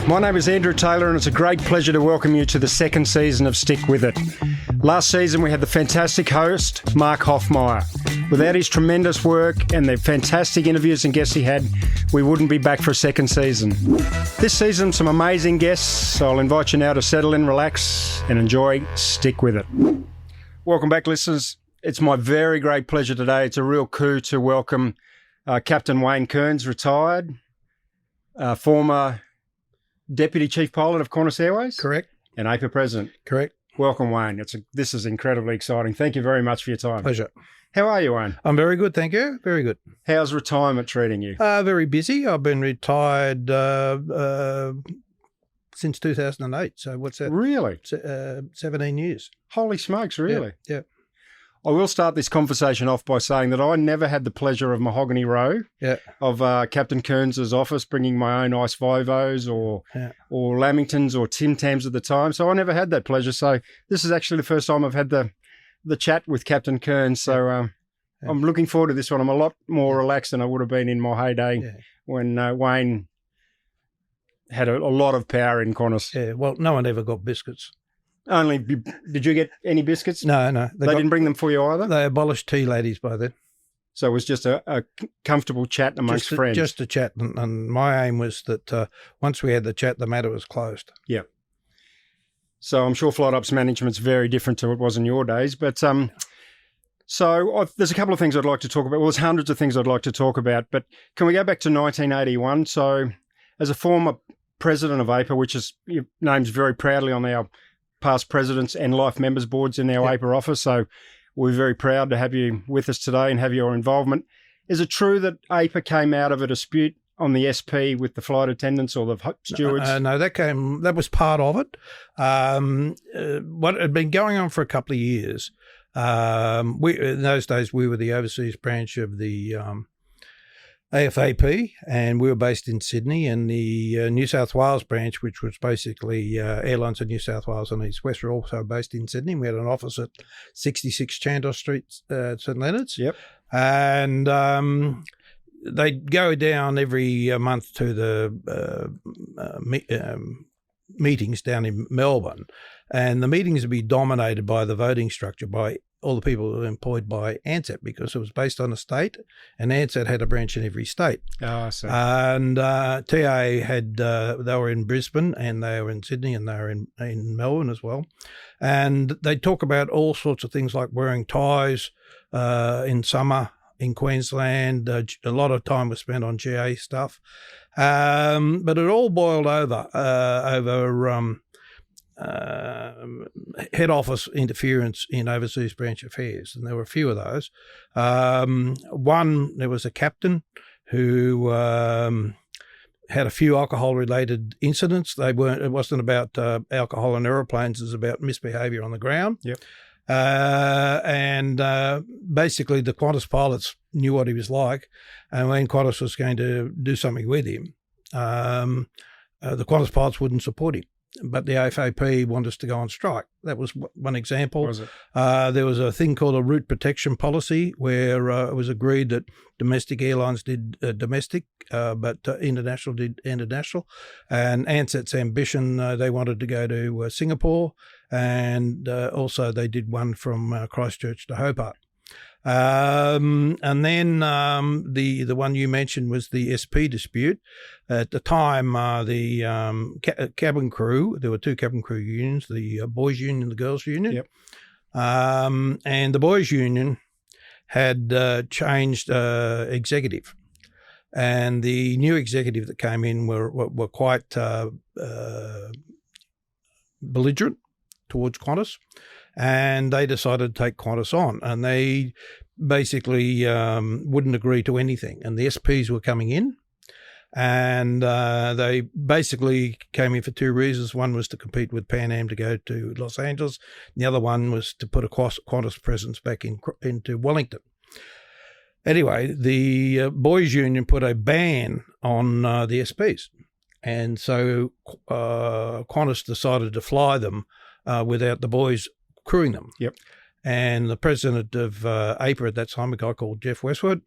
My name is Andrew Taylor, and it's a great pleasure to welcome you to the second season of Stick With It. Last season we had the fantastic host, Mark Hoffmeyer. Without his tremendous work and the fantastic interviews and guests he had, we wouldn't be back for a second season. This season, some amazing guests, so I'll invite you now to settle in, relax, and enjoy Stick With It. Welcome back, listeners. It's my very great pleasure today. It's a real coup to welcome Captain Wayne Kearns, retired, former Deputy Chief Pilot of Qantas Airways. Correct. And AIPA President. Correct. Welcome, Wayne. This is incredibly exciting. Thank you very much for your time. Pleasure. How are you, Wayne? I'm very good, thank you. Very good. How's retirement treating you? Very busy. I've been retired since 2008. So what's that? Really? 17 years. Holy smokes, really? Yeah. I will start this conversation off by saying that I never had the pleasure of Mahogany Row, of Captain Kearns' office bringing my own Ice Vivos or Lamingtons or Tim Tams at the time. So I never had that pleasure. So this is actually the first time I've had the chat with Captain Kearns. So I'm looking forward to this one. I'm a lot more relaxed than I would have been in my heyday when Wayne had a lot of power in Qantas. Yeah, well, no one ever got biscuits. Did you get any biscuits? No. They didn't bring them for you either? They abolished tea ladies by then. So it was just a comfortable chat amongst friends? Just a chat. And my aim was that once we had the chat, the matter was closed. Yeah. So I'm sure Flight Ops management's very different to what it was in your days. But so there's a couple of things I'd like to talk about. Well, there's hundreds of things I'd like to talk about. But can we go back to 1981? So as a former president of AIPA, which is named very proudly on our past presidents and life members boards in our AIPA office. So we're very proud to have you with us today and have your involvement. Is it true that AIPA came out of a dispute on the SP with the flight attendants or the stewards? No, that was part of it. What had been going on for a couple of years, in those days we were the overseas branch of the AFAP, and we were based in Sydney, and the New South Wales branch, which was basically Airlines of New South Wales and East West, were also based in Sydney. We had an office at 66 Chandos Street, St Leonard's. Yep. And they'd go down every month to the meetings down in Melbourne, and the meetings would be dominated by the voting structure, by all the people who were employed by ANZAC, because it was based on a state, and ANZAC had a branch in every state. Oh, I see. And TA had, they were in Brisbane, and they were in Sydney, and they were in Melbourne as well. And they talk about all sorts of things like wearing ties in summer in Queensland. A lot of time was spent on GA stuff. But it all boiled over head office interference in overseas branch affairs, and there were a few of those. There was a captain who had a few alcohol-related incidents. It wasn't about alcohol in aeroplanes; it was about misbehaviour on the ground. Yep. And basically, the Qantas pilots knew what he was like, and when Qantas was going to do something with him, the Qantas pilots wouldn't support him. But the AFAP wanted us to go on strike. That was one example. Was it? There was a thing called a route protection policy, where it was agreed that domestic airlines did domestic, but international did international. And ANZAC's ambition, they wanted to go to Singapore, and also they did one from Christchurch to Hobart. And then the one you mentioned was the SP dispute. At the time, the cabin crew, there were two cabin crew unions, the boys' union and the girls' union. Yep. And the boys' union had changed executive. And the new executive that came in were quite belligerent towards Qantas, and they decided to take Qantas on, and they basically wouldn't agree to anything. And the SPs were coming in, and they basically came in for two reasons. One was to compete with Pan Am to go to Los Angeles. The other one was to put a Qantas presence back into Wellington. Anyway, the boys' union put a ban on the SPs, and so Qantas decided to fly them without the boys crewing them. Yep. And the president of AIPA at that time, a guy called Jeff Westwood,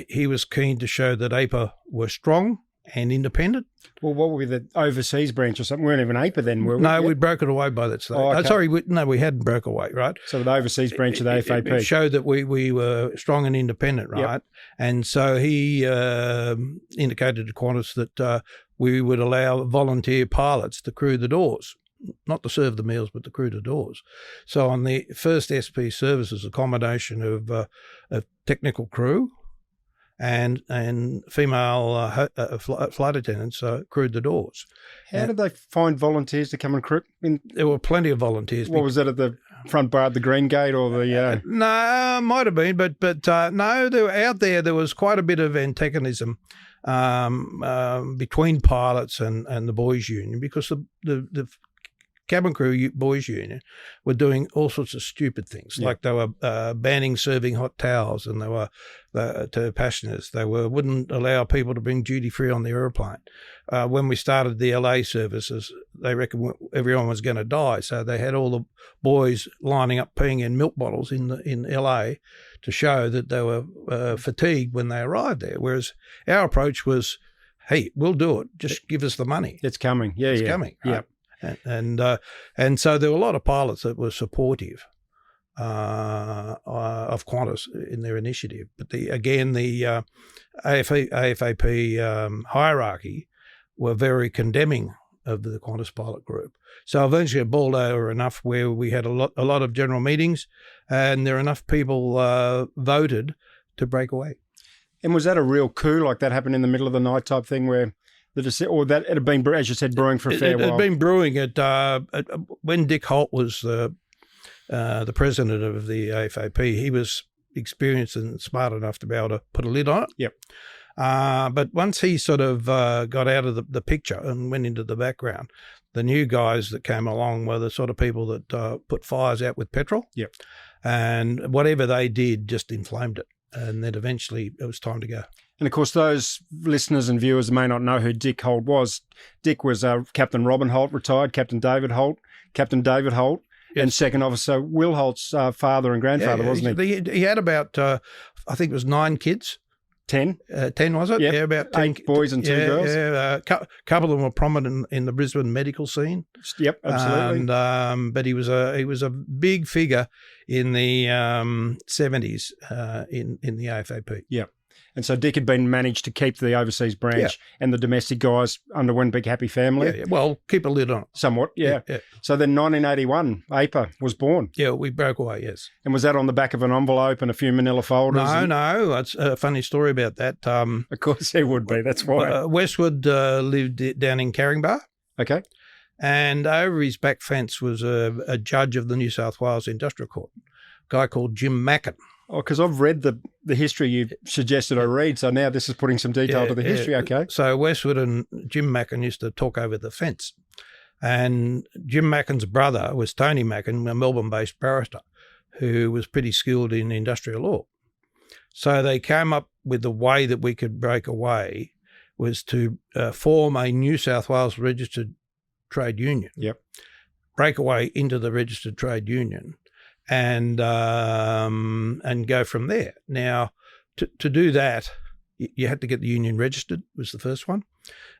he was keen to show that AIPA were strong and independent. Well, what would be the overseas branch or something? We weren't even AIPA then, were we? No, we broke it away by that stage. Oh, okay. We hadn't broke away, right? So the overseas branch of the AFAP. It showed that we were strong and independent, right? Yep. And so he indicated to Qantas that we would allow volunteer pilots to crew the doors, not to serve the meals, but to crew the doors. So on the first SP services, a combination of technical crew and female flight attendants crewed the doors. How did they find volunteers to come and crew? There were plenty of volunteers. What was that at the front bar at the Green Gate or the? No, might have been, but no. They were out there. There was quite a bit of antagonism between pilots and the boys' union, because the cabin crew boys' union were doing all sorts of stupid things, like they were banning serving hot towels, and they were to pensioners. They wouldn't allow people to bring duty free on the aeroplane. When we started the LA services, they reckoned everyone was going to die, so they had all the boys lining up peeing in milk bottles in LA to show that they were fatigued when they arrived there. Whereas our approach was, hey, we'll do it. Just give us the money. It's coming. It's coming. Right? Yeah. And so there were a lot of pilots that were supportive of Qantas in their initiative. But the AFAP hierarchy were very condemning of the Qantas pilot group. So eventually it boiled over enough where we had a lot of general meetings, and there were enough people voted to break away. And was that a real coup, like that happened in the middle of the night type thing where... Or that it had been, as you said, brewing for a fair while? It had been brewing when Dick Holt was the president of the AFAP. He was experienced and smart enough to be able to put a lid on it. Yep. But once he sort of got out of the picture and went into the background, the new guys that came along were the sort of people that put fires out with petrol. Yep. And whatever they did just inflamed it. And then eventually it was time to go. And, of course, those listeners and viewers may not know who Dick Holt was. Dick was Captain Robin Holt, retired, Captain David Holt, yes. And Second Officer Will Holt's father and grandfather, wasn't he? He had about, I think it was 9 kids. 10? 10, was it? Yep. Yeah, about 10. 8 boys and 2 girls. Yeah, a couple of them were prominent in the Brisbane medical scene. Yep, absolutely. And, but he was a big figure in the 70s in the AFAP. Yeah. And so Dick had been managed to keep the overseas branch and the domestic guys under one big happy family. Yeah. Well, keep a lid on it. Somewhat, yeah. So then 1981, AIPA was born. Yeah, we broke away, yes. And was that on the back of an envelope and a few manila folders? No. It's a funny story about that. Of course there would be, that's why. Westwood lived down in Caringbah. Okay. And over his back fence was a judge of the New South Wales Industrial Court, a guy called Jim Mackin. Oh, because I've read the history you suggested I read, so now this is putting some detail to the history, okay. So Westwood and Jim Mackin used to talk over the fence. And Jim Mackin's brother was Tony Mackin, a Melbourne-based barrister, who was pretty skilled in industrial law. So they came up with the way that we could break away was to form a New South Wales registered trade union. Yep. Break away into the registered trade union. And go from there. Now, to do that, you had to get the union registered, was the first one.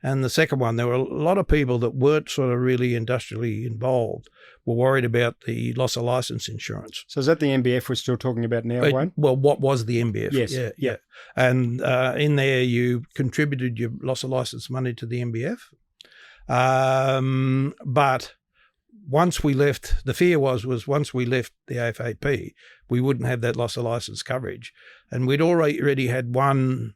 And the second one, there were a lot of people that weren't sort of really industrially involved, were worried about the loss of licence insurance. So is that the MBF we're still talking about now, Wayne? Well, what was the MBF? Yes. Yeah. And in there, you contributed your loss of licence money to the MBF. But once we left, the fear was once we left the AFAP, we wouldn't have that loss of licence coverage. And we'd already had one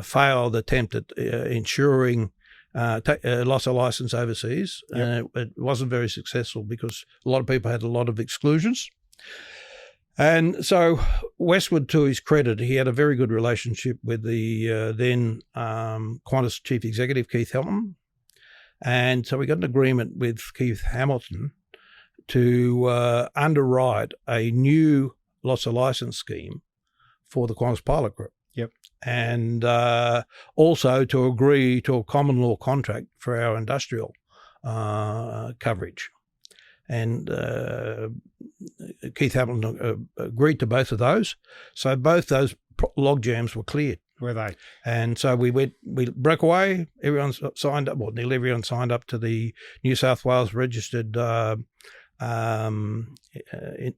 failed attempt at insuring loss of licence overseas. Yep. It wasn't very successful because a lot of people had a lot of exclusions. And so Westwood, to his credit, he had a very good relationship with the then Qantas Chief Executive, Keith Hamilton. And so we got an agreement with Keith Hamilton to underwrite a new loss of licence scheme for the Qantas Pilot Group. Yep. And also to agree to a common law contract for our industrial coverage. And Keith Hamilton agreed to both of those. So both those log jams were cleared. Were they? And so we broke away. Everyone signed up, well, nearly everyone signed up to the New South Wales registered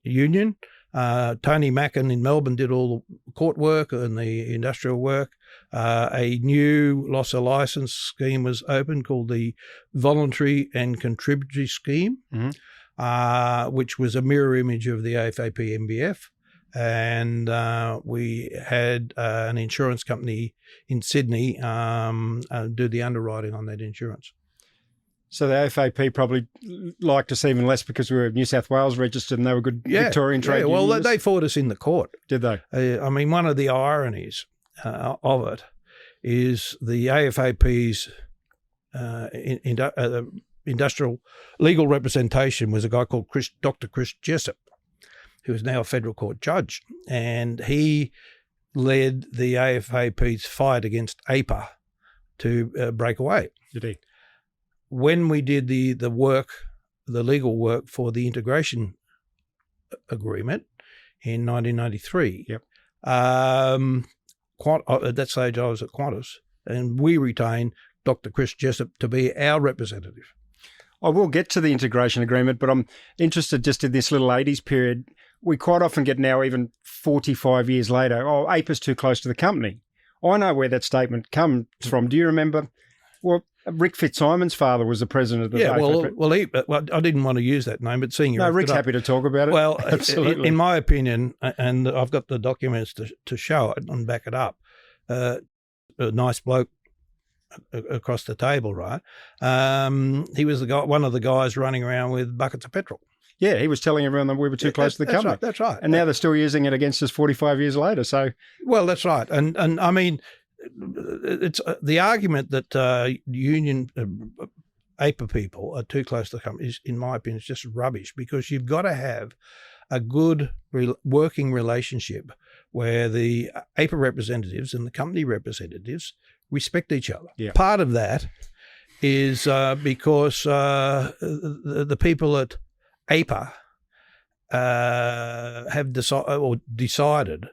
union. Tony Mackin in Melbourne did all the court work and the industrial work. A new loss of licence scheme was opened called the Voluntary and Contributory Scheme, which was a mirror image of the AFAP MBF. And we had an insurance company in Sydney do the underwriting on that insurance. So the AFAP probably liked us even less because we were New South Wales registered and they were good Victorian trade unions. Well, they fought us in the court. Did they? I mean, one of the ironies of it is the AFAP's industrial legal representation was a guy called Dr. Chris Jessup, who is now a federal court judge, and he led the AFAP's fight against AIPA to break away. Did he? When we did the legal work for the integration agreement in 1993, at that stage I was at Qantas, and we retained Dr. Chris Jessup to be our representative. I will get to the integration agreement, but I'm interested just in this little 80s period. We quite often get now, even 45 years later, AIPA's too close to the company. I know where that statement comes from. Do you remember? Well, Rick Fitzsimon's father was the president of the AIPA. Well, I didn't want to use that name, but seeing you... No, Rick's happy to talk about it. Well, absolutely. In my opinion, and I've got the documents to show it and back it up, a nice bloke across the table, right? He was one of the guys running around with buckets of petrol. Yeah, he was telling everyone that we were too close to the company. That's right. And now they're still using it against us 45 years later. So, well, that's right. And I mean, it's the argument that union AIPA people are too close to the company is, in my opinion, is just rubbish, because you've got to have a good working relationship where the AIPA representatives and the company representatives respect each other. Yeah. Part of that is because the people at AIPA have decided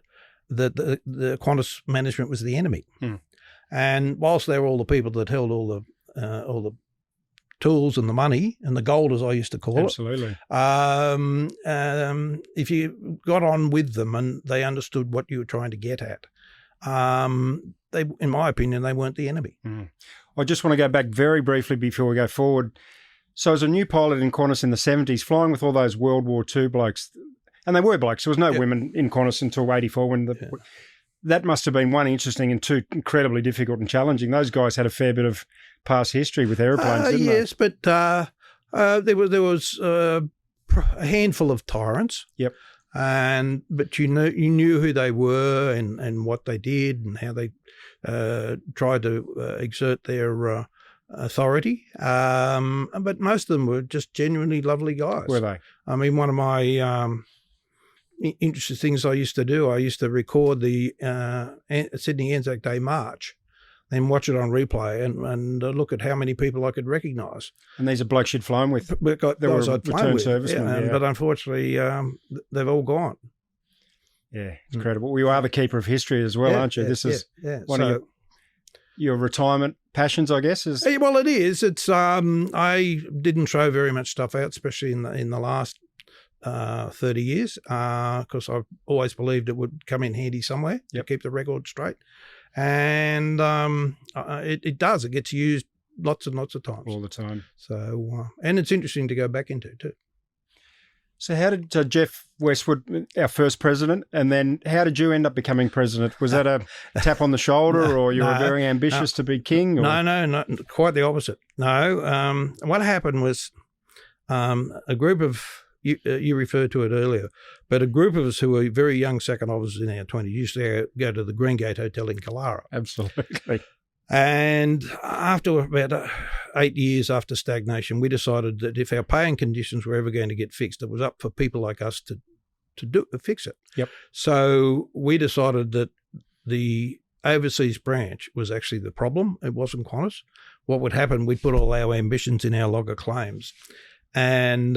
that the Qantas management was the enemy. And whilst they were all the people that held all the tools and the money and the gold, as I used to call it. Absolutely. If you got on with them and they understood what you were trying to get at, they, in my opinion, they weren't the enemy. I just want to go back very briefly before we go forward. So as a new pilot in Qantas in the 70s, flying with all those World War II blokes, and they were blokes, there was no women in Qantas until 84 that must have been one, interesting, and two, incredibly difficult and challenging. Those guys had a fair bit of past history with aeroplanes, didn't they? Yes, but there was a handful of tyrants. Yep. But you knew who they were and what they did and how they tried to exert their authority. But most of them were just genuinely lovely guys. Were they? I mean, one of my interesting things I used to do, I used to record the Sydney Anzac Day March, then watch it on replay and look at how many people I could recognise. And these are blokes you'd flown with? They were returned servicemen. But unfortunately, they've all gone. Yeah, it's incredible. Well, you are the keeper of history as well, aren't you? This is one of your retirement passions, I guess. Well, it is. It's I didn't throw very much stuff out, especially in the last 30 years, because I've always believed it would come in handy somewhere to keep the record straight. And it does. It gets used lots and lots of times. All the time. So, and it's interesting to go back into too. So how did Jeff Westwood, our first president, and then how did you end up becoming president? Was that a tap on the shoulder or you were very ambitious to be king? Or? No, quite the opposite. No, what happened was a group of, you referred to it earlier, but a group of us who were very young second officers in our 20s used to go to the Greengate Hotel in Killara. Absolutely. And after about 8 years after stagnation, we decided that if our pay and conditions were ever going to get fixed, it was up for people like us to fix it. Yep. So we decided that the overseas branch was actually the problem. It wasn't Qantas. What would happen, we'd put all our ambitions in our log of claims. And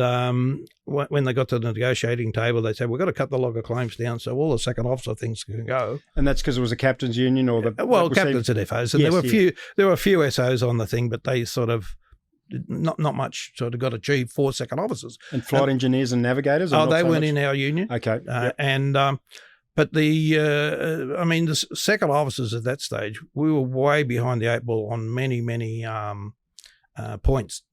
when they got to the negotiating table, they said, we've got to cut the log of claims down so all the second officer things can go. And that's because it was a captain's union or the... captains and FOs. And there were a few SOs on the thing, but they sort of, not much sort of got achieved for second officers. And flight engineers and navigators? They weren't in our union. Okay. But the second officers at that stage, we were way behind the 8 ball on many, many points.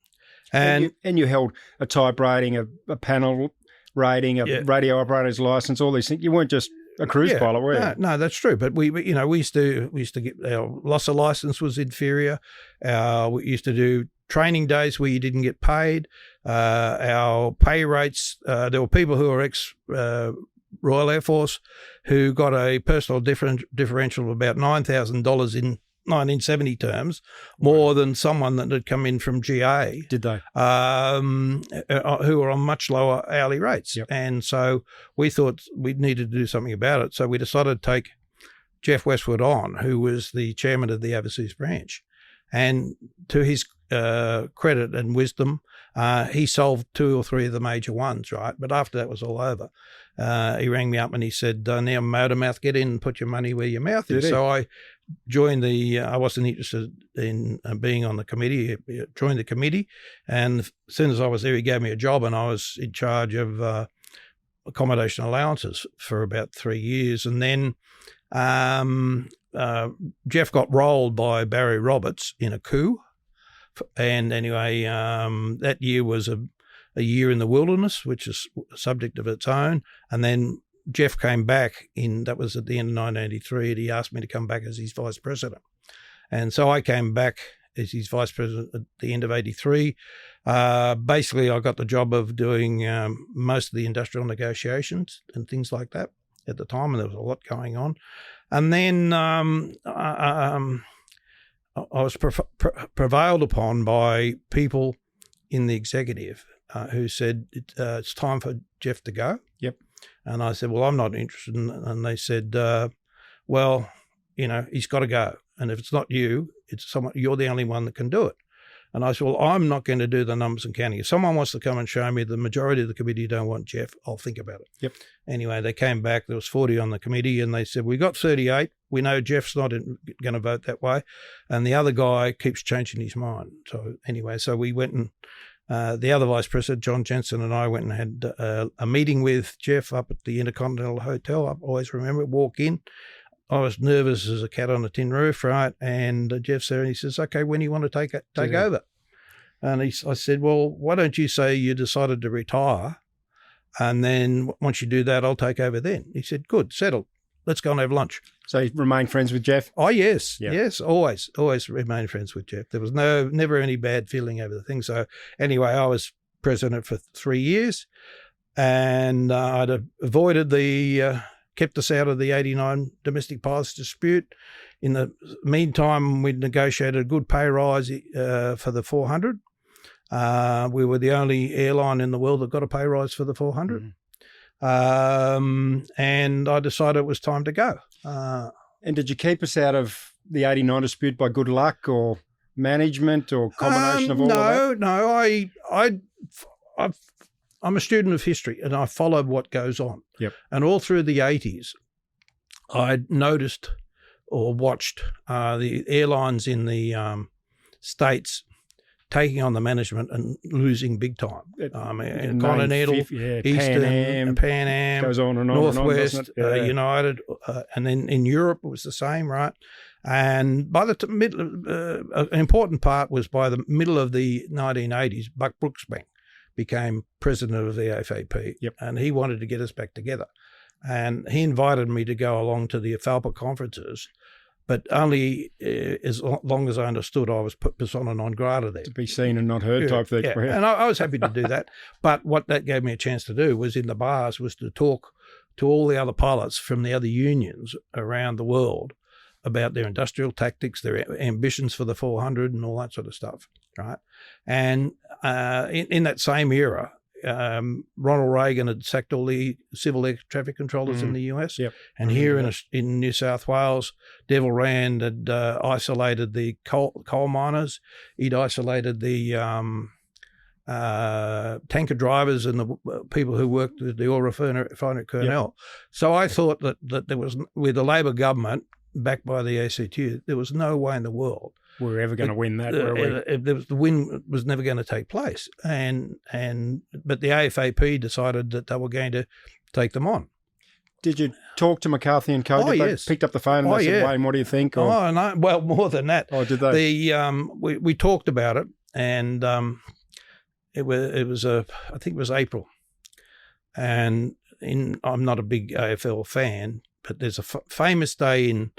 And you held a type rating, a panel rating, a radio operator's license, all these things. You weren't just a cruise pilot, were you? No, that's true. But we used to get our loss of license was inferior. We used to do training days where you didn't get paid. Our pay rates. There were people who were ex Royal Air Force who got a personal differential of about $9,000 in 1970 terms, more than someone that had come in from GA. Did they? Who were on much lower hourly rates. Yep. And so we thought we needed to do something about it. So we decided to take Jeff Westwood on, who was the chairman of the overseas branch. And to his credit and wisdom, he solved 2 or 3 of the major ones, right? But after that was all over, he rang me up and he said, now Motormouth, get in and put your money where your mouth is. So I joined I wasn't interested in being on the committee, joined the committee. And as soon as I was there, he gave me a job and I was in charge of accommodation allowances for about 3 years. And then Jeff got rolled by Barry Roberts in a coup. And anyway, that year was a year in the wilderness, which is a subject of its own. And then Jeff came back that was at the end of 1983, and he asked me to come back as his vice president. And so I came back as his vice president at the end of 83. Basically, I got the job of doing most of the industrial negotiations and things like that at the time, and there was a lot going on. And then I was prevailed upon by people in the executive who said, it's time for Jeff to go. Yep. And I said, well, I'm not interested. And they said, well, he's got to go. And if it's not you, it's someone, you're the only one that can do it. And I said, well, I'm not going to do the numbers and counting. If someone wants to come and show me the majority of the committee don't want Jeff, I'll think about it. Yep. Anyway, they came back. There was 40 on the committee, and they said, we got 38. We know Jeff's not going to vote that way. And the other guy keeps changing his mind. So anyway, we went and the other vice president, John Jensen, and I went and had a meeting with Jeff up at the Intercontinental Hotel. I always remember it, walk in. I was nervous as a cat on a tin roof, right? And Jeff's there and he says, okay, when do you want to take over? And I said, well, why don't you say you decided to retire? And then once you do that, I'll take over then. He said, good, settled. Let's go and have lunch. So you remain friends with Jeff? Oh, yes. Yeah. Yes, always remain friends with Jeff. There was never any bad feeling over the thing. So anyway, I was president for 3 years and I'd avoided kept us out of the 89 domestic pilots dispute. In the meantime, we'd negotiated a good pay rise for the 400. We were the only airline in the world that got a pay rise for the 400. And I decided it was time to go. And did you keep us out of the 89 dispute by good luck or management or combination of all of that? No. I'm a student of history and I followed what goes on. Yep. And all through the 80s, I'd noticed or watched the airlines in the States taking on the management and losing big time. Continental, Eastern, Pan Am, goes on and on Northwest, and on, United, and then in Europe it was the same, right? And by the middle, an important part was by the middle of the 1980s, Buck Brooksbank became president of the AFAP, and he wanted to get us back together. And he invited me to go along to the AFALPA conferences, but only as long as I understood I was persona non grata there. To be seen and not heard type thing. Yeah. And I was happy to do that. But what that gave me a chance to do was in the bars was to talk to all the other pilots from the other unions around the world about their industrial tactics, their ambitions for the 400 and all that sort of stuff, right? And in that same era, Ronald Reagan had sacked all the civil air traffic controllers in the US. Yep. And here in New South Wales, Devil Rand had isolated the coal miners. He'd isolated the tanker drivers and the people who worked at the oil refinery at Kurnell. So I thought that there was, with the Labor government backed by the ACT, there was no way in the world we're ever going to win that. Were we? The win was never going to take place, but the AFAP decided that they were going to take them on. Did you talk to McCarthy and Co? Yes. They picked up the phone and they said, Wayne, what do you think? Or... Oh, no. Well, more than that. Oh, did they? We talked about it, and it was I think it was April, and I'm not a big AFL fan, but there's a famous day in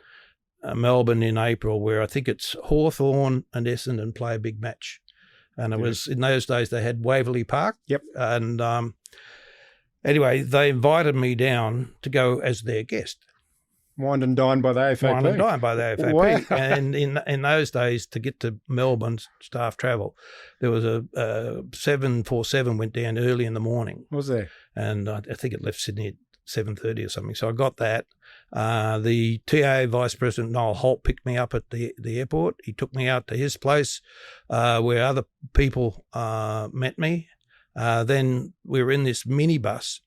Melbourne in April where I think it's Hawthorn and Essendon play a big match, and it was in those days they had Waverley Park. Yep. And anyway, they invited me down to go as their guest. Wined and dined by the AFAP. Wined and dined by the AFAP. Wow. And in those days, to get to Melbourne, staff travel, there was a 747 went down early in the morning. Was there? And I think it left Sydney at 7:30 or something. So I got that. The TA Vice President, Noel Holt, picked me up at the airport. He took me out to his place where other people met me. Then we were in this minibus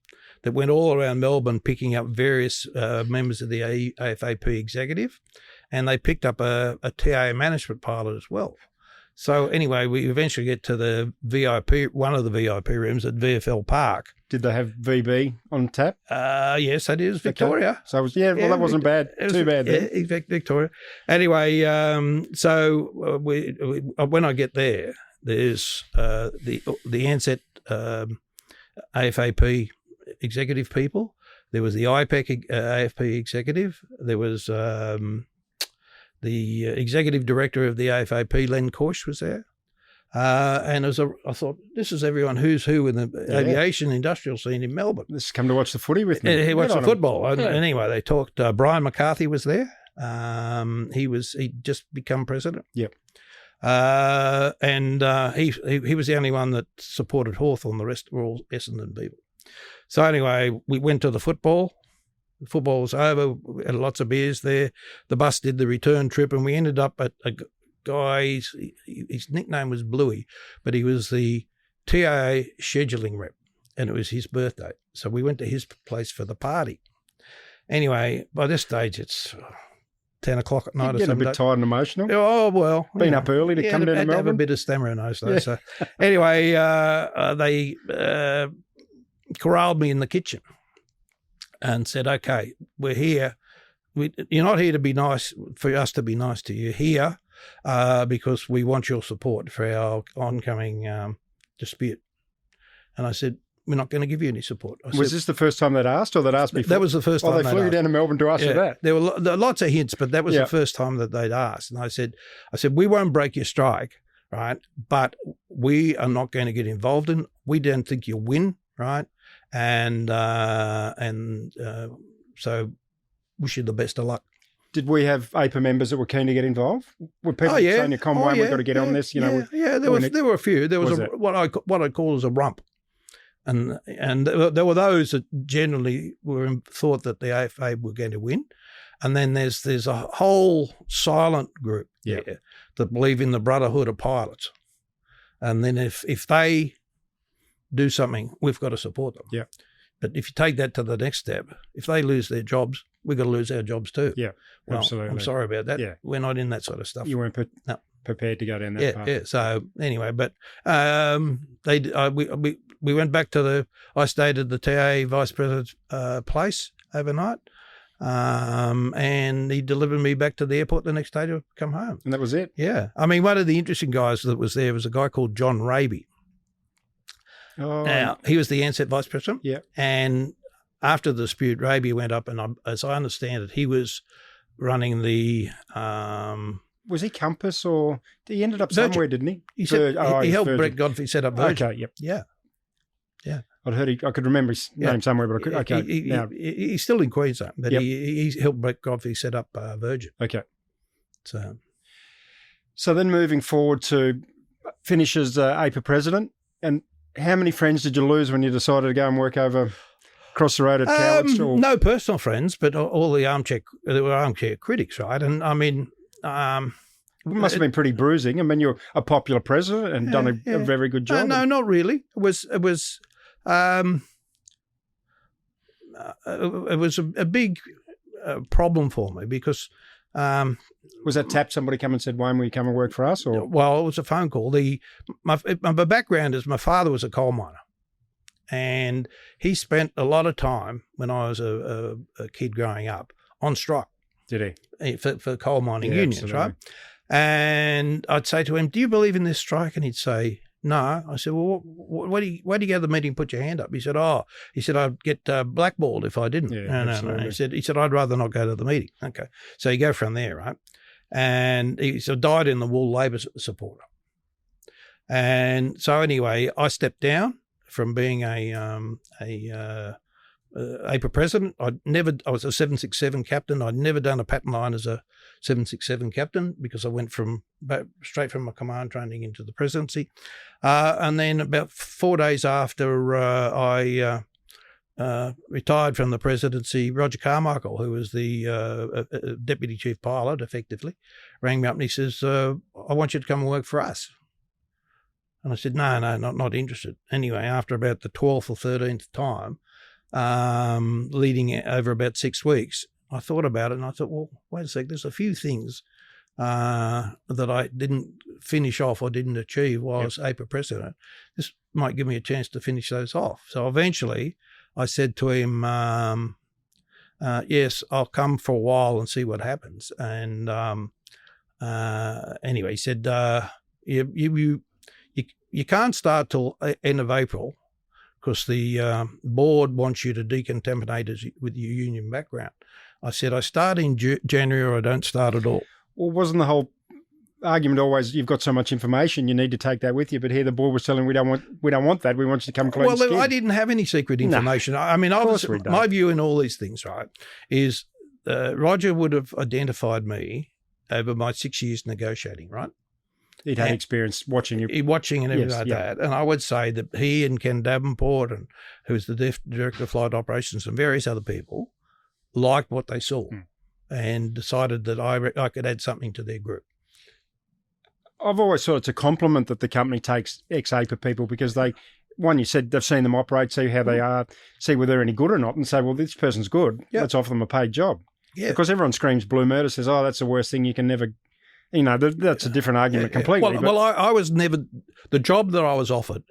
that went all around Melbourne picking up various members of the AFAP executive, and they picked up a TA management pilot as well. So anyway, we eventually get to the VIP, one of the VIP rooms at VFL Park. Did they have VB on tap? Yes, it is Victoria. Okay. So it was, that wasn't bad. Too bad then. Yeah, Victoria. Anyway, so when I get there, there's the Ansett AFAP executive people. There was the AFP executive. There was the executive director of the AFAP, Len Korsch, was there. And I thought, this is everyone who's who in the aviation industrial scene in Melbourne. This has come to watch the footy with me. He watched the football. And anyway, they talked. Brian McCarthy was there. He'd just become president. Yep. And he was the only one that supported Hawthorn. The rest were all Essendon people. So anyway, we went to the football. The football was over. We had lots of beers there. The bus did the return trip, and we ended up at a guy. His nickname was Bluey, but he was the TA scheduling rep, and it was his birthday. So we went to his place for the party. Anyway, by this stage, it's 10 o'clock at night or something. Getting a bit tired and emotional. Oh, well. Been up early to come down to Melbourne. Have a bit of stammer in those days. So anyway, they corralled me in the kitchen and said, okay, we're here. You're not here to be nice, for us to be nice to you. Here because we want your support for our oncoming dispute. And I said, we're not going to give you any support. Was this the first time they'd asked, or they'd asked before? That was the first time. Oh, they flew you down to Melbourne to ask for that? There were lots of hints, but that was the first time that they'd asked. And I said, we won't break your strike, right? But we are not going to get involved in. We don't think you'll win, right? And so wish you the best of luck. Did we have AIPA members that were keen to get involved? Were people saying to Conway, we've got to get on this? There were a few. There was what I call as a rump. And there were those that generally thought that the AFA were going to win. And then there's a whole silent group there that believe in the brotherhood of pilots. And then if they do something, we've got to support them. Yeah. But if you take that to the next step, if they lose their jobs, we've got to lose our jobs too. Yeah, well, absolutely. I'm sorry about that. Yeah. We're not in that sort of stuff. You weren't prepared to go down that path. Yeah. So anyway, but we went back to I stayed at the TA Vice President's place overnight, and he delivered me back to the airport the next day to come home. And that was it? Yeah. I mean, one of the interesting guys that was there was a guy called John Raby. Oh. Now, he was the Ansett Vice President. Yeah. And after the dispute, Raby went up, and as I understand it, he was running the... was he Qantas, or he ended up Virgin. Somewhere, didn't he? He helped Virgin. Brett Godfrey set up Virgin. Okay, yep. Yeah. I'd heard I could remember his name somewhere, but I couldn't. He's still in Queensland, but he helped Brett Godfrey set up Virgin. Okay. So then moving forward to finish as AIPA President, and how many friends did you lose when you decided to go and work over across the road at Cowards? No personal friends, but all the armchair critics, right? And I mean, It must have been pretty bruising. I mean, you're a popular president and done a very good job. No, not really. It was a big problem for me because. Was that tap? Somebody come and said, "Wayne, will you come and work for us?" Or well, it was a phone call. My background is my father was a coal miner, and he spent a lot of time when I was a kid growing up on strike. Did he? For coal mining unions, absolutely. Right? And I'd say to him, "Do you believe in this strike?" And he'd say, "No." I said, "Well, why do you go to the meeting and put your hand up?" He said, I'd get blackballed if I didn't. No. He said, "I'd rather not go to the meeting." Okay. So you go from there, right? And he's a dyed-in-the-wool Labor supporter. And so anyway, I stepped down from being a AIPA President. I was a 767 captain. I'd never done a pattern line as a 767 captain because I went straight from my command training into the presidency. And then about 4 days after I retired from the presidency, Roger Carmichael, who was the deputy chief pilot, effectively, rang me up and he says, "I want you to come and work for us." And I said, no, not interested. Anyway, after about the 12th or 13th time, leading over about 6 weeks, I thought about it and I thought, well, wait a sec, there's a few things that I didn't finish off or didn't achieve while I was AIPA President. This might give me a chance to finish those off. So eventually I said to him, yes, I'll come for a while and see what happens. And anyway, he said, you can't start till end of April because the board wants you to decontaminate with your union background. I said, I start in January or I don't start at all. Well, wasn't the whole argument always you've got so much information, you need to take that with you? But here the board was telling we don't want that. We want you to come clean. Well, I didn't have any secret information. No, I mean, my view in all these things, right, is Roger would have identified me over my 6 years negotiating, right? He'd had experience watching you. Watching and everything like that. And I would say that he and Ken Davenport, and who's the director of flight operations, and various other people, liked what they saw and decided that I could add something to their group. I've always thought it's a compliment that the company takes ex-AIPA people because you said they've seen them operate, see how they are, see whether they're any good or not, and say, well, this person's good. Yep. Let's offer them a paid job. Yeah. Because everyone screams blue murder, says, oh, that's the worst thing, you can never... that's a different argument completely. Well, I was never... The job that I was offered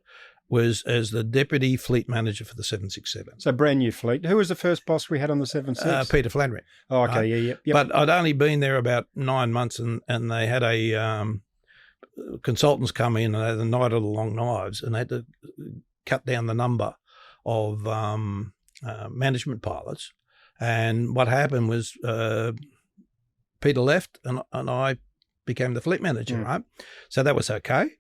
was as the deputy fleet manager for the 767. So brand new fleet. Who was the first boss we had on the 76? Peter Flannery. Oh, okay, yep. But I'd only been there about 9 months and they had a... consultants come in and they had the night of the long knives and they had to cut down the number of management pilots. And what happened was Peter left and I became the fleet manager, right? So that was okay.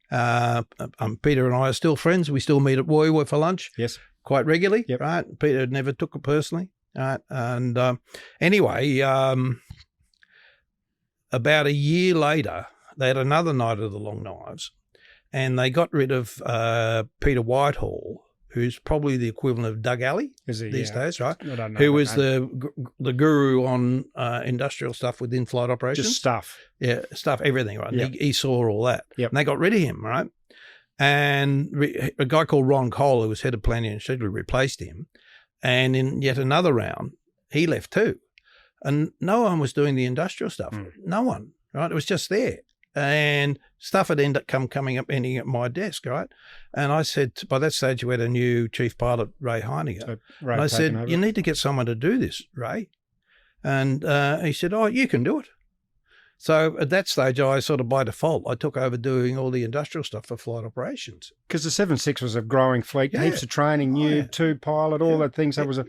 Peter and I are still friends. We still meet at WWII for lunch. Yes. Quite regularly, right? Peter never took it personally, right? And anyway, about a year later, they had another night of the long knives and they got rid of Peter Whitehall, who's probably the equivalent of Doug Alley these days, right? I don't know. Who was the guru on industrial stuff within flight operations. Just stuff. Yeah, stuff, everything, right? Yep. He saw all that. Yep. And they got rid of him, right? And a guy called Ron Cole, who was head of planning and scheduling, replaced him. And in yet another round, he left too. And no one was doing the industrial stuff. No one, right? It was just there. And stuff had ended up ending at my desk, right? And I said, by that stage, we had a new chief pilot, Ray Heiniger. So and I said, you need to get someone to do this, Ray. And he said, oh, you can do it. So at that stage, I sort of by default, I took over doing all the industrial stuff for flight operations. Because the 76 was a growing fleet, heaps of training, new two pilot, all that things. That was a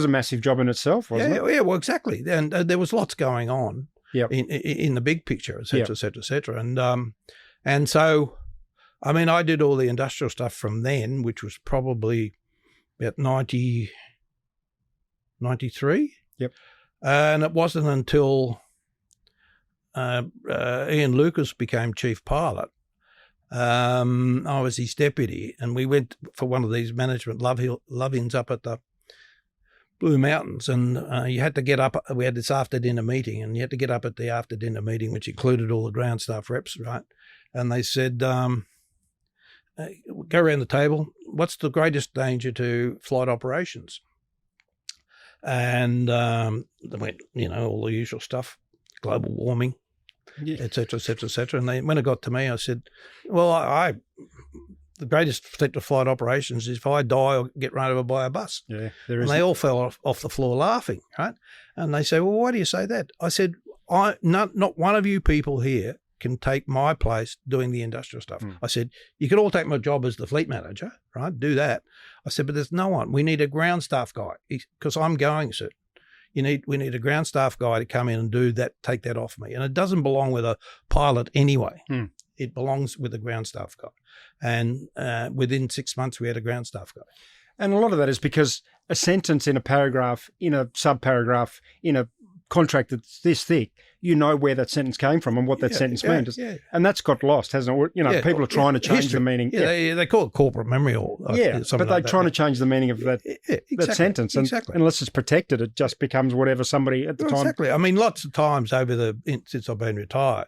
massive job in itself, wasn't it? Yeah, well, exactly. And there was lots going on. Yep. In the big picture, et cetera, et cetera, et cetera. And so, I mean, I did all the industrial stuff from then, which was probably about 93. Yep. And it wasn't until Ian Lucas became chief pilot. I was his deputy, and we went for one of these management love-ins up at the Blue Mountains, and you had to get up. We had this after-dinner meeting, and you had to get up at the after-dinner meeting, which included all the ground staff reps, right? And they said, go around the table, what's the greatest danger to flight operations? And they went, all the usual stuff, global warming, et cetera, et cetera, et cetera. And when it got to me, I said, well, the greatest threat to flight operations is if I die or get run over by a bus. Yeah, there is. And they all fell off the floor laughing, right? And they say, well, why do you say that? I said, not one of you people here can take my place doing the industrial stuff. I said, you could all take my job as the fleet manager, right? Do that. I said, but there's no one. We need a ground staff guy because I'm going soon. We need a ground staff guy to come in and do that, take that off me. And it doesn't belong with a pilot anyway. It belongs with a ground staff guy. And within 6 months, we had a ground staff guy. And a lot of that is because a sentence in a paragraph, in a sub-paragraph, in a contract that's this thick, you know where that sentence came from and what that sentence means. Yeah. And that's got lost, hasn't it? People are trying to change history. the meaning. Yeah, they call it corporate memory or but they're trying to change the meaning of that, that sentence. And unless it's protected, it just becomes whatever somebody at the time. Exactly. I mean, lots of times since I've been retired,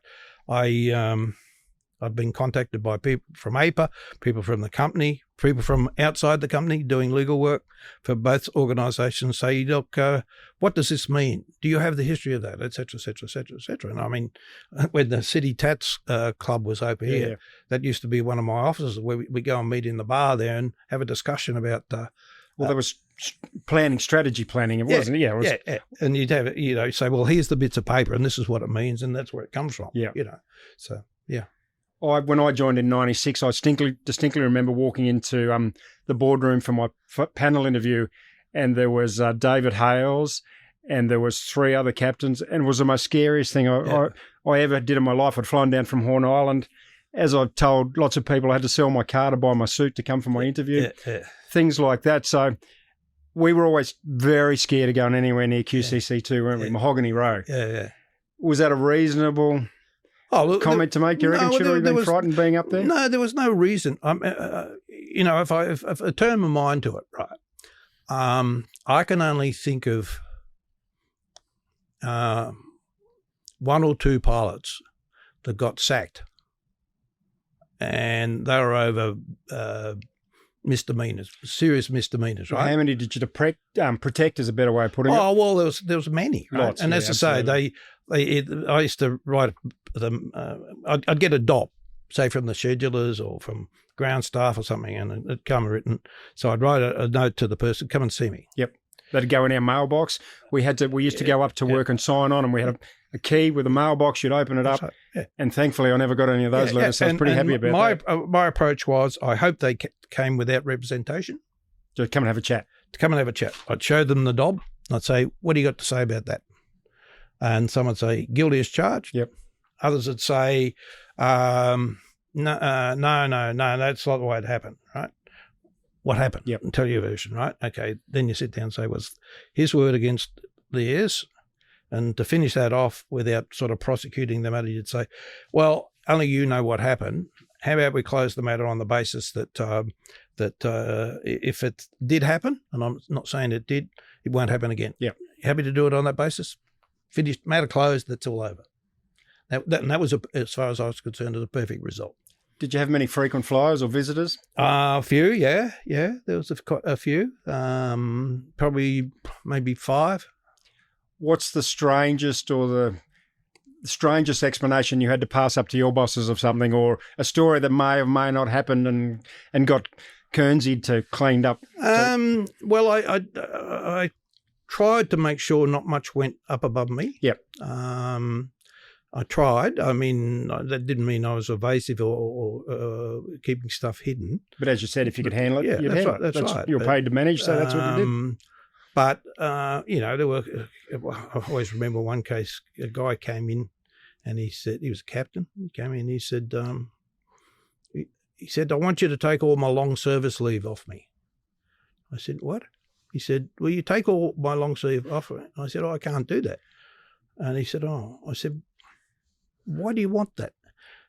I've been contacted by people from AIPA, people from the company, people from outside the company doing legal work for both organisations. Say, look, what does this mean? Do you have the history of that, et cetera, et cetera, et cetera, et cetera? And I mean, when the City Tats Club was over here, that used to be one of my offices where we go and meet in the bar there and have a discussion about. There was strategy planning. It wasn't. Yeah. And you'd have it. Say, well, here's the bits of paper, and this is what it means, and that's where it comes from. Yeah. So yeah. When I joined in '96, I distinctly remember walking into the boardroom for my panel interview, and there was David Hales, and there was 3 other captains, and it was the most scariest thing I ever did in my life. I'd flown down from Horn Island. As I've told lots of people, I had to sell my car to buy my suit to come for my interview, things like that. So we were always very scared of going anywhere near QCC2, weren't we? Mahogany Row. Yeah. Was that a reasonable comment to make? Do you reckon should have been frightened being up there? No, there was no reason. If I turn my mind to it, right, I can only think of 1 or 2 pilots that got sacked, and they were over misdemeanors, serious misdemeanors, right? How many did you protect is a better way of putting it? Oh, well, there was many, right? Lots, and as I say, I used to write them. I'd get a DOP, say from the schedulers or from ground staff or something, and it'd come written. So I'd write a note to the person, come and see me. Yep. That'd go in our mailbox. We used to go up to work and sign on, and we had a key with a mailbox. You'd open it up, and thankfully I never got any of those letters, so I was pretty happy about that. My approach was, I hope they came without representation. To come and have a chat. I'd show them the DOB. I'd say, what do you got to say about that? And some would say, guilty as charged. Yep. Others would say, no, that's not the way it happened, right? What happened? Yep. And tell your version, right? Okay, then you sit down and say, was his word against theirs? And to finish that off without sort of prosecuting the matter, you'd say, well, only you know what happened. How about we close the matter on the basis that if it did happen, and I'm not saying it did, it won't happen again. Yeah. Happy to do it on that basis? Finished, matter closed, that's all over. That was, as far as I was concerned, a perfect result. Did you have many frequent flyers or visitors? A few, yeah. There was a few, probably maybe 5. What's the strangest or the strangest explanation you had to pass up to your bosses of something, or a story that may or may not happen and got Kearnsy to cleaned up? Well, I tried to make sure not much went up above me. Yep. I tried. I mean, that didn't mean I was evasive or keeping stuff hidden. But as you said, if you could handle it, you'd handle it. That's right. You're paid to manage, so that's what you did. But, there were, I always remember one case, a guy came in and he said, he was a captain, he came in and he said, I want you to take all my long service leave off me. I said, what? He said, will you take all my long service off me? I said, I can't do that. And he said, I said, why do you want that?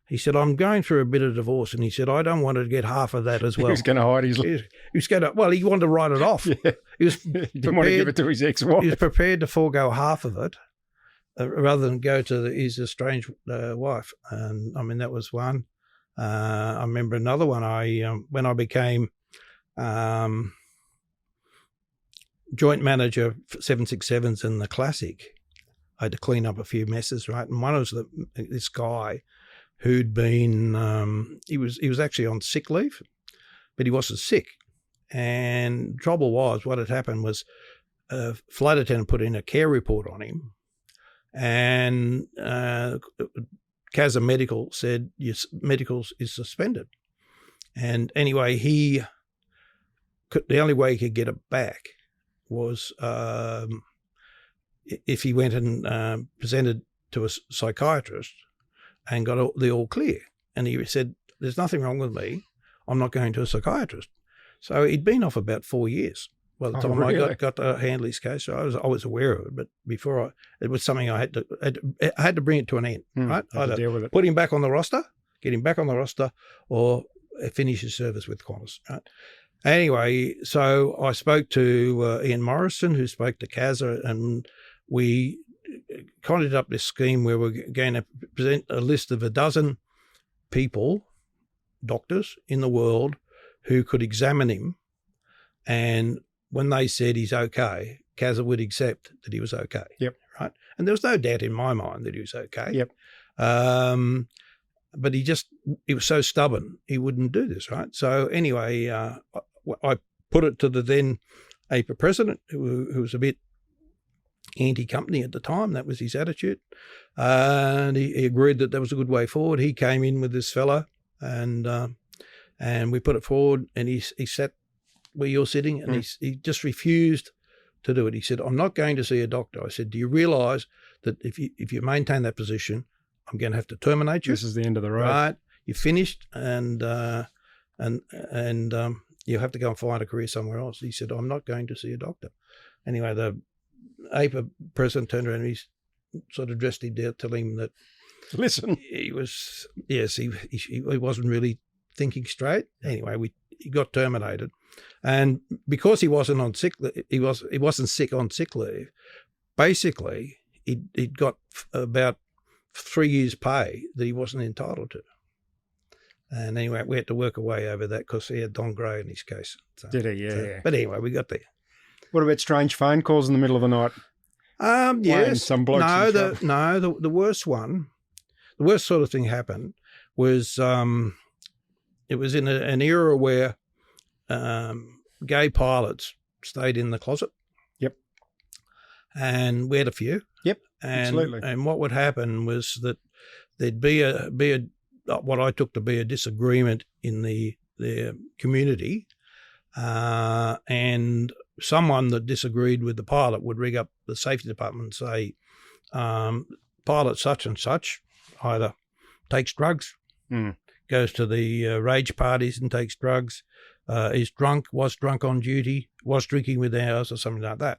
He said, I'm going through a bit of divorce. And he said, I don't want to get half of that as well. He was going to hide his... He was going to, well, he wanted to write it off. Yeah. He was He didn't want to give it to his ex-wife. He was prepared to forego half of it rather than go to his estranged wife. And I mean, that was one. I remember another one. When I became joint manager for 767s in the Classic, I had to clean up a few messes, right? And one was this guy who'd been, he was actually on sick leave, but he wasn't sick. And trouble was, what had happened was a flight attendant put in a care report on him, and CASA Medical said, yes, medicals is suspended. And anyway, the only way he could get it back was if he went and presented to a psychiatrist and got the all clear. And he said, there's nothing wrong with me. I'm not going to a psychiatrist. So he'd been off about 4 years by the time I got to handle his case. So I was aware of it, but before it was something I had to bring it to an end, right? I had to deal with it. Put him back on the roster, get him back on the roster, or finish his service with Qantas, right? Anyway, so I spoke to Ian Morrison, who spoke to CASA, and we conjured up this scheme where we're going to present a list of a dozen people, doctors in the world, who could examine him, and when they said he's okay, CASA would accept that he was okay. Yep. Right? And there was no doubt in my mind that he was okay. Yep. But he was so stubborn, he wouldn't do this, right? So anyway, I put it to the then AIPA President, who was a bit anti-company at the time. That was his attitude. And he agreed that was a good way forward. He came in with this fellow, and we put it forward, and he sat where you're sitting, and he just refused to do it. He said, I'm not going to see a doctor. I said, do you realise that if you maintain that position, I'm going to have to terminate you? This is the end of the road. Right. You're finished, and you have to go and find a career somewhere else. He said, I'm not going to see a doctor. Anyway, the AIPA President turned around and he sort of dressed him down, telling him that, listen, he wasn't really thinking straight. Anyway, he got terminated. And because he wasn't on sick, he wasn't sick on sick leave. Basically, he'd got about 3 years' pay that he wasn't entitled to. And anyway, we had to work away over that because he had Don Gray in his case. So, did he? Yeah. But anyway, we got there. What about strange phone calls in the middle of the night? Yes. Some blokes the worst one, the worst sort of thing happened was it was in an era where gay pilots stayed in the closet. Yep. And we had a few. Yep. Absolutely. And what would happen was that there'd be a what I took to be a disagreement in the community, and someone that disagreed with the pilot would ring up the safety department and say, pilot such and such either takes drugs, goes to the rage parties and takes drugs, is drunk, was drunk on duty, was drinking with ours, or something like that.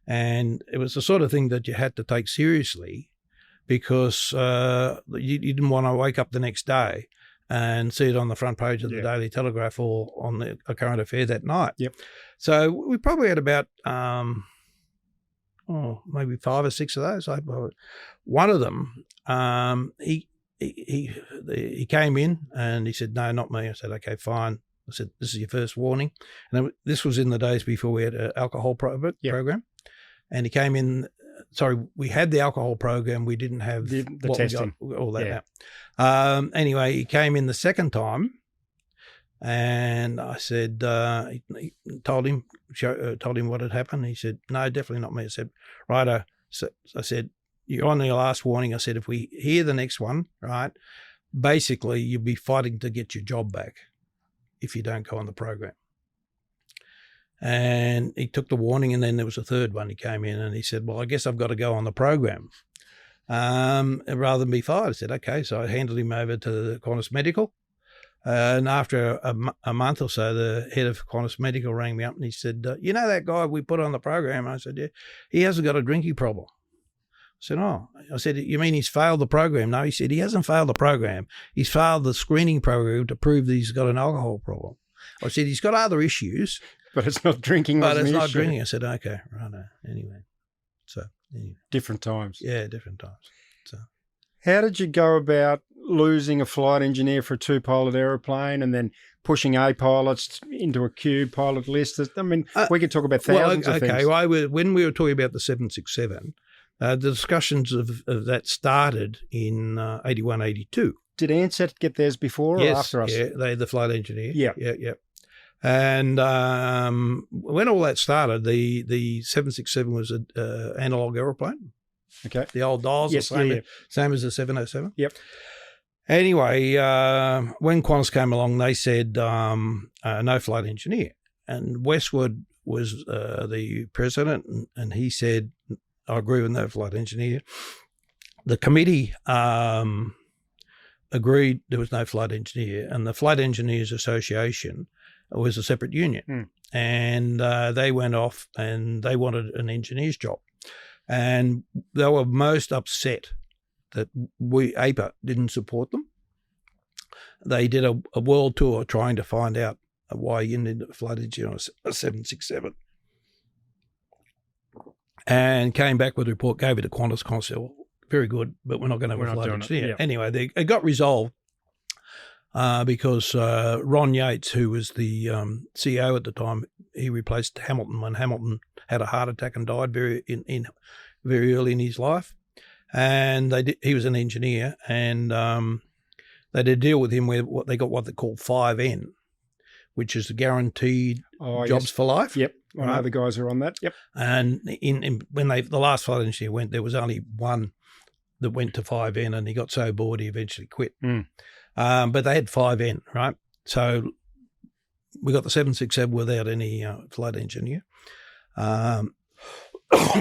And it was the sort of thing that you had to take seriously, because you didn't want to wake up the next day and see it on the front page of the Daily Telegraph or on a current affair that night. Yep. So we probably had about maybe 5 or 6 of those. One of them, he came in and he said, "No, not me." I said, "Okay, fine." I said, "This is your first warning." And this was in the days before we had an alcohol program. And he came in. Sorry, we had the alcohol program. We didn't have the testing. All that now. Anyway, he came in the second time, and I said, he told him what had happened. He said, "No, definitely not me." I said, "Righto." So I said, "You're on your last warning." I said, "If we hear the next one, right, basically you'll be fighting to get your job back if you don't go on the program." And he took the warning, and then there was a third one. He came in and he said, "Well, I guess I've got to go on the program rather than be fired." I said, "Okay." So I handed him over to the Qantas Medical. And after a month or so, the head of Qantas Medical rang me up and he said, "You know that guy we put on the program?" I said, "Yeah, he hasn't got a drinking problem." I said, oh. I said, you mean he's failed the program? No, he said, he hasn't failed the program. He's failed the screening program to prove that he's got an alcohol problem. I said, he's got other issues. But it's not drinking. But it's not drinking. I said, okay, right. Anyway. Different times. Yeah, different times. So, how did you go about losing a flight engineer for a 2-pilot aeroplane and then pushing A pilots into a Q pilot list? I mean, we could talk about thousands of things. Okay, well, when we were talking about the 767, the discussions of that started in 81, 82. Did Ansett get theirs before or after us? Yeah, they the flight engineer. Yeah. And when all that started, the 767 was an analog aeroplane. Okay. The old dials, same as the 707. Yep. Anyway, when Qantas came along, they said no flight engineer. And Westwood was the president, and he said, I agree with no flight engineer. The committee agreed there was no flight engineer, and the Flight Engineers Association was a separate union. And they went off and they wanted an engineer's job. And they were most upset that AIPA didn't support them. They did a world tour trying to find out why you needed a flight engineer on a 767. And came back with a report, gave it to Qantas, said, well, very good, but we're not going to have a flight engineer. Yeah. Anyway, it got resolved because Ron Yates, who was the CEO at the time, he replaced Hamilton when Hamilton had a heart attack and died very early in his life. And he was an engineer, and they did a deal with him where they call 5N, which is the guaranteed jobs for life. Yep. I know the guys are on that. Yep. And when the last flight engineer went, there was only one that went to 5N, and he got so bored he eventually quit. But they had 5N, right? So we got the 767 without any flight engineer.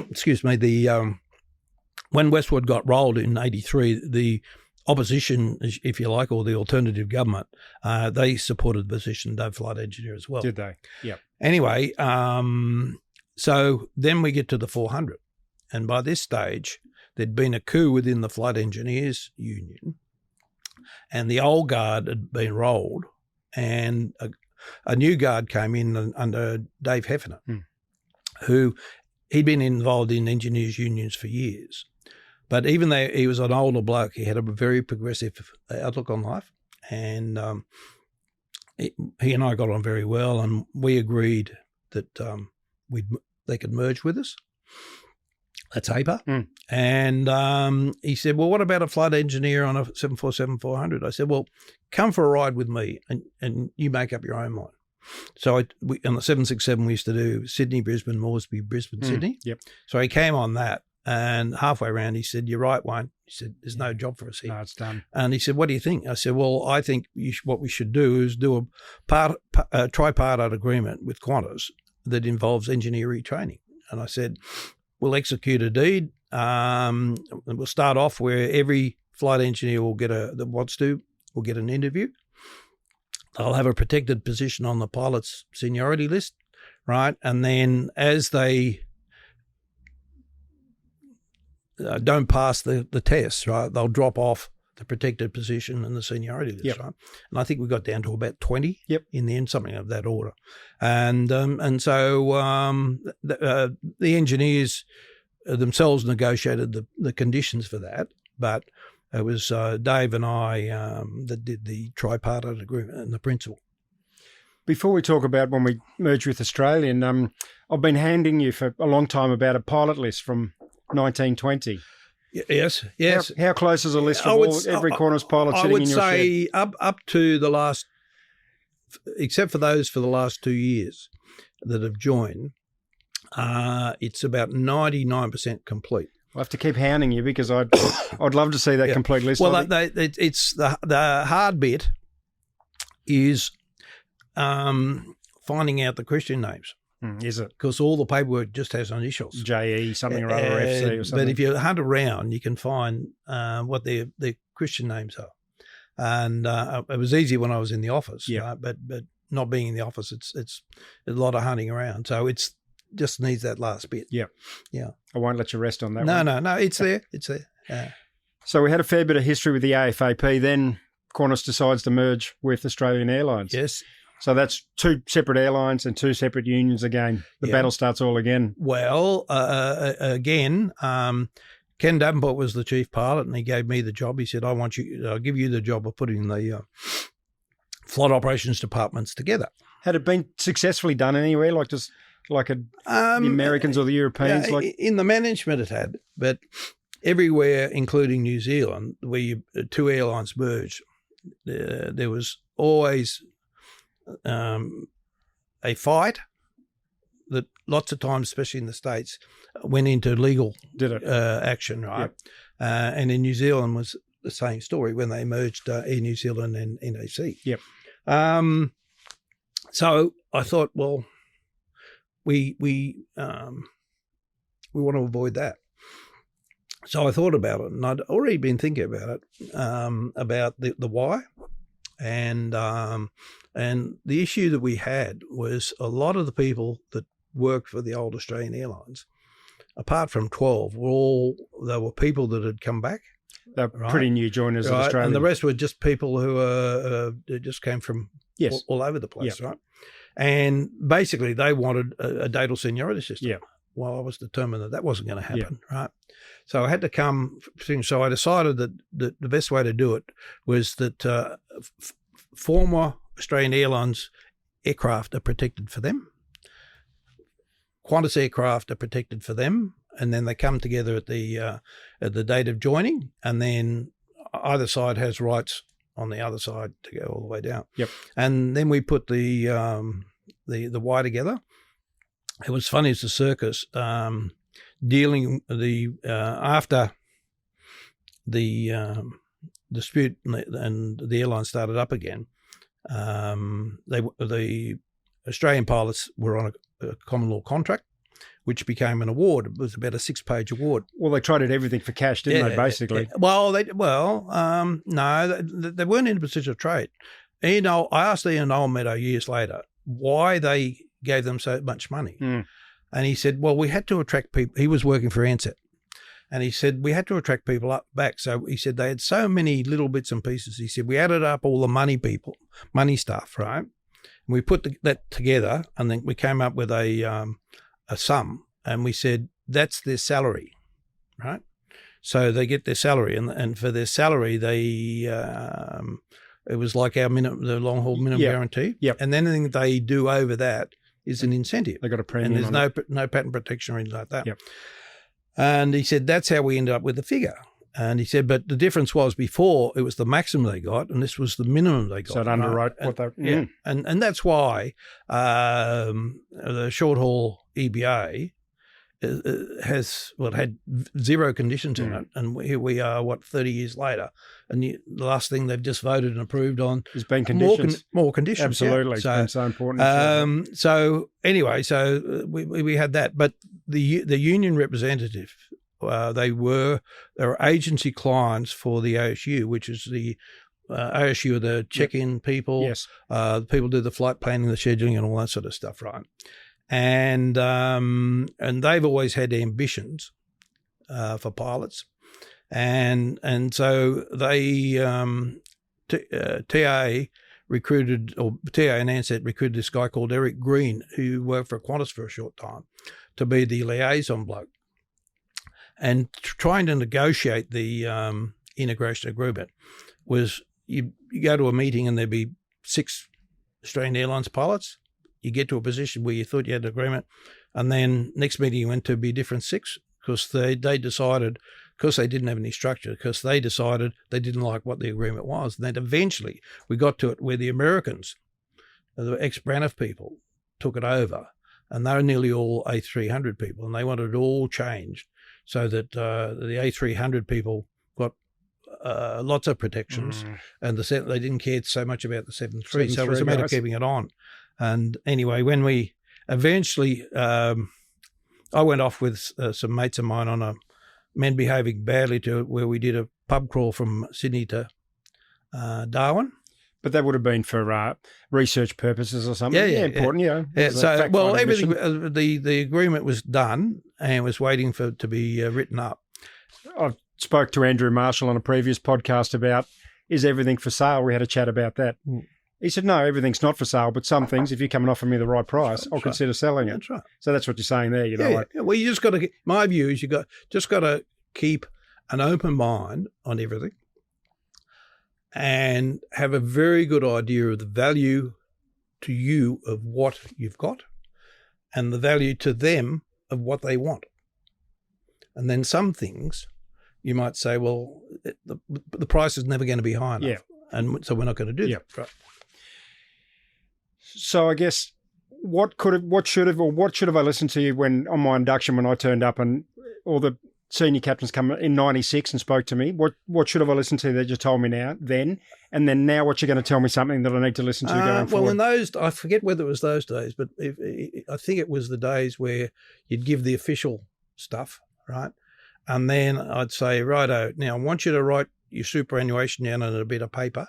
Excuse me. When Westwood got rolled in 83, the opposition, if you like, or the alternative government, they supported the position no flight engineer as well. Did they? Yeah. Anyway, so then we get to the 400. And by this stage, there'd been a coup within the Flight Engineers Union, and the old guard had been rolled, and a new guard came in under Dave Heffernan, who he'd been involved in engineers' unions for years. But even though he was an older bloke, he had a very progressive outlook on life, and he and I got on very well, and we agreed that they could merge with us. That's AIPA. And he said, well, what about a flight engineer on a 747-400? I said, well, come for a ride with me and you make up your own mind. So on the 767, we used to do Sydney, Brisbane, Moresby, Brisbane, Sydney. Yep. So he came on that, and halfway around he said, you're right, Wayne. He said, there's no job for us here. No, it's done. And he said, what do you think? I said, well, I think what we should do is do a tripartite agreement with Qantas that involves engineer retraining. And I said, we'll execute a deed. We'll start off where every flight engineer will get will get an interview. They'll have a protected position on the pilot's seniority list, right? And then as they don't pass the tests, right, they'll drop off the protected position and the seniority list, right? And I think we got down to about 20 in the end, something of that order. And so the engineers themselves negotiated the conditions for that, but it was Dave and I that did the tripartite agreement and the principle. Before we talk about when we merged with Australian, I've been handing you for a long time about a pilot list from 1920. Yes. How close is a list of every Qantas pilot sitting in your shed? I would say up to the last, except for those for the last 2 years that have joined, it's about 99% complete. I'll have to keep hounding you because I'd love to see that complete list. Well, it's the hard bit is finding out the Christian names. Is it? Because all the paperwork just has initials. JE, something or other, FC or something. But if you hunt around, you can find what their Christian names are. And it was easy when I was in the office, right? But not being in the office, it's a lot of hunting around. So it's just needs that last bit. Yeah. Yeah. I won't let you rest on that one. No, it's there. It's there. So we had a fair bit of history with the AFAP. Then Qantas decides to merge with Australian Airlines. Yes. So that's two separate airlines and two separate unions again. The battle starts all again. Well, again, Ken Davenport was the chief pilot, and he gave me the job. He said, I'll give you the job of putting the flight operations departments together. Had it been successfully done anywhere, the Americans or the Europeans? In the management it had, but everywhere, including New Zealand, where two airlines merged, there was always a fight that lots of times, especially in the States, went into legal action, right? Yep. And in New Zealand was the same story when they merged Air New Zealand and NAC. Yep. So I thought, well, we want to avoid that. So I thought about it, and I'd already been thinking about it, about the why. And the issue that we had was a lot of the people that worked for the old Australian Airlines, apart from 12, they were people that had come back. They're pretty new joiners of Australia. And the rest were just people who just came from all over the place, right? And basically they wanted a datal seniority system. Yeah. Well, I was determined that wasn't going to happen, right? So I had to come. So I decided that the best way to do it was that former Australian Airlines aircraft are protected for them. Qantas aircraft are protected for them, and then they come together at the date of joining, and then either side has rights on the other side to go all the way down. Yep. And then we put the Y together. It was funny as a circus, dealing after the dispute and the airline started up again. The Australian pilots were on a common law contract, which became an award. It was about a 6-page award. Well, they traded everything for cash, didn't they? Basically. No, they weren't in a position of trade. I asked Ian Olmedo years later why they gave them so much money. And he said, well, we had to attract people. He was working for Ansett. And he said, we had to attract people back. So he said, they had so many little bits and pieces. He said, we added up all the money stuff, right? And we put that together, and then we came up with a sum, and we said, that's their salary, right? So they get their salary, and for their salary, it was like the long-haul minimum guarantee. Yep. And anything they do over that is an incentive. They got a premium. And there's no patent protection or anything like that. Yep. And he said, that's how we ended up with the figure. And he said, but the difference was before it was the maximum they got, and this was the minimum they got. So it underwrote what they... Yeah. And that's why the short-haul EBA had zero conditions in it. And here we are, 30 years later. And the last thing they've just voted and approved on has been conditions. More conditions. Absolutely. Yeah. It's been so important. So anyway, we had that. But the union representative, they were agency clients for the ASU, which is the ASU are the check-in people. Yes. People do the flight planning, the scheduling, and all that sort of stuff, right? And they've always had ambitions for pilots, and so they TA recruited, or TA and Ansett recruited this guy called Eric Green, who worked for Qantas for a short time, to be the liaison bloke, and trying to negotiate the integration agreement was you go to a meeting and there'd be 6 Australian Airlines pilots. You get to a position where you thought you had an agreement, and then next meeting you went to be different 6 because they decided, because they didn't have any structure, because they decided they didn't like what the agreement was. And then eventually we got to it where the Americans, the ex-Braniff people, took it over, and they were nearly all A300 people, and they wanted it all changed so that the A300 people got lots of protections, and they didn't care so much about the 737. So it was a matter of keeping it on. And anyway, when we eventually, I went off with some mates of mine on a men behaving badly to where we did a pub crawl from Sydney to Darwin. But that would have been for research purposes or something. Yeah, important, Yeah, as a so, fact-finding everything, mission. the agreement was done and was waiting to be written up. I spoke to Andrew Marshall on a previous podcast about, is everything for sale? We had a chat about that. He said, no, everything's not for sale, but some things, if you come and offer me the right price, I'll consider selling it. That's right. So that's what you're saying there, you know. Yeah. Well, you just got to, my view is just got to keep an open mind on everything and have a very good idea of the value to you of what you've got and the value to them of what they want. And then some things you might say, well, the price is never going to be high enough. Yeah. And so we're not going to do that. Right. So I guess what should have I listened to you when on my induction when I turned up and all the senior captains come in 96 and spoke to me? What should have I listened to that you told me then? And then now what you're going to tell me something that I need to listen to going forward? Well, in those, I forget whether it was those days, but I think it was the days where you'd give the official stuff, right? And then I'd say, righto, now I want you to write your superannuation down on a bit of paper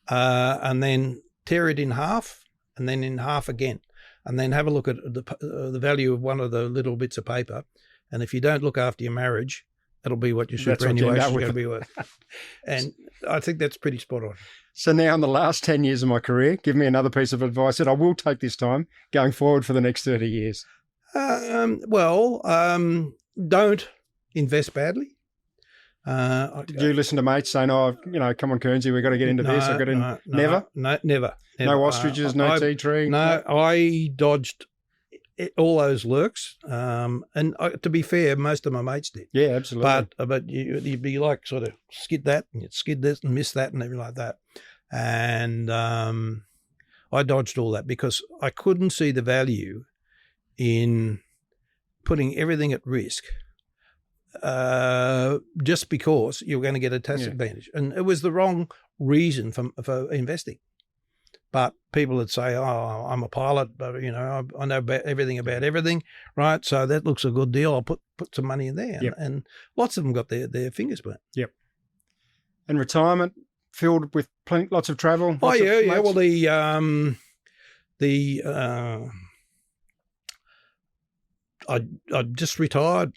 and then tear it in half and then in half again. And then have a look at the value of one of the little bits of paper. And if you don't look after your marriage, that'll be what your superannuation is going to be worth. And I think that's pretty spot on. So now in the last 10 years of my career, give me another piece of advice that I will take this time going forward for the next 30 years. Don't invest badly. Did you listen to mates saying, "Oh, come on, Kearnsy, we've got to get into this"? Never. No ostriches, no tea tree. No, I dodged all those lurks. And to be fair, most of my mates did. Yeah, absolutely. But you'd be like sort of skid that and you'd skid this and miss that and everything like that. And I dodged all that because I couldn't see the value in putting everything at risk. Just because you're going to get a tax advantage. And it was the wrong reason for investing. But people would say, oh, I'm a pilot, but, I know everything about everything, right? So that looks a good deal. I'll put some money in there. Yep. And lots of them got their fingers burnt. Yep. And retirement filled with lots of travel? Oh, yeah. Well, I just retired.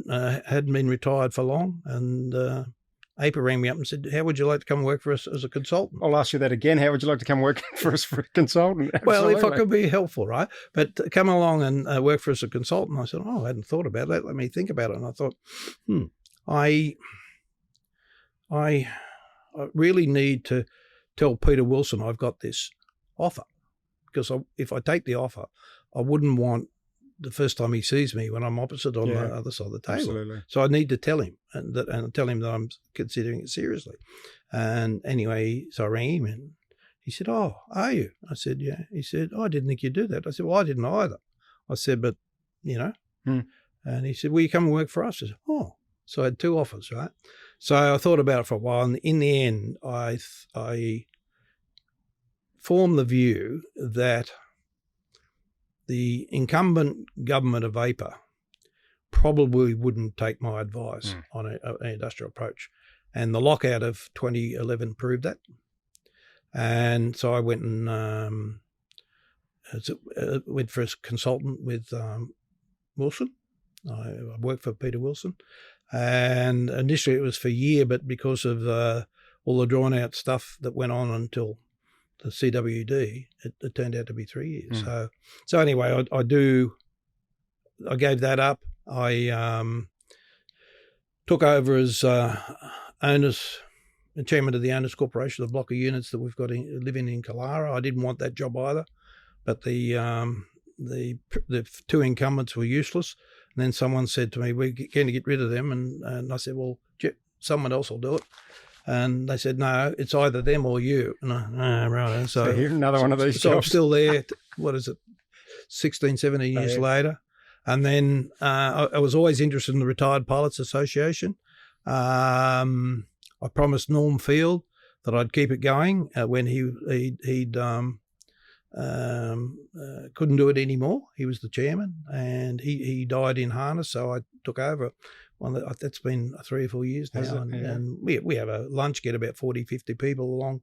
Hadn't been retired for long, and AIPA rang me up and said, how would you like to come work for us as a consultant? I'll ask you that again. How would you like to come work for us for a consultant? Well, if I could be helpful, right? But come along and work for us as a consultant. I said, I hadn't thought about that. Let me think about it. And I thought, I really need to tell Peter Wilson I've got this offer, because if I take the offer, I wouldn't want the first time he sees me when I'm opposite on the other side of the table. Absolutely. So I need to tell him and tell him that I'm considering it seriously. And anyway, so I rang him and he said, oh, are you? I said, yeah. He said, oh, I didn't think you'd do that. I said, well, I didn't either. I said, but, And he said, will you come and work for us? I said, oh. So I had two offers, right? So I thought about it for a while. And in the end, I formed the view that the incumbent government of AIPA probably wouldn't take my advice on an industrial approach. And the lockout of 2011 proved that. And so I went and went for a consultant with Wilson. I worked for Peter Wilson. And initially it was for a year, but because of all the drawn out stuff that went on until the CWD, it turned out to be 3 years. So anyway, I gave that up. I took over as owners and chairman of the owners corporation, the block of units that we've got living in Killara. I didn't want that job either, but the two incumbents were useless. And then someone said to me, we're going to get rid of them. And I said, well, someone else will do it. And they said, no, it's either them or you. And right. So here's another one of these So jobs. I'm still there, 16, 17 years later. And then I was always interested in the Retired Pilots Association. I promised Norm Field that I'd keep it going when he couldn't do it anymore. He was the chairman, and he died in harness, so I took over. Well, that's been 3 or 4 years now, and we have a lunch, get about 40, 50 people along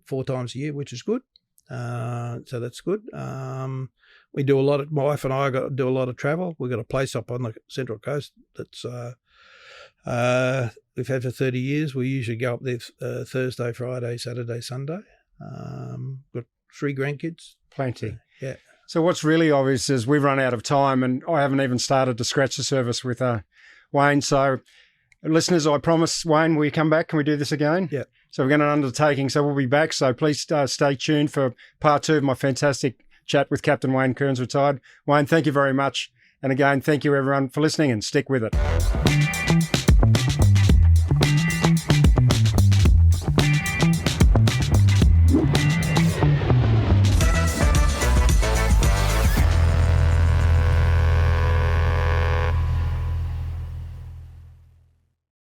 4 times a year, which is good. So that's good. We do a lot of, my wife and I do a lot of travel. We've got a place up on the Central Coast that's we've had for 30 years. We usually go up there Thursday, Friday, Saturday, Sunday. Got 3 grandkids. Plenty. Yeah. So what's really obvious is we've run out of time, and I haven't even started to scratch the surface with Wayne. So listeners, I promise, Wayne, will you come back? Can we do this again? Yeah. So we're going to undertaking. So we'll be back. So please stay tuned for part 2 of my fantastic chat with Captain Wayne Kearns, retired. Wayne, thank you very much. And again, thank you everyone for listening, and stick with it.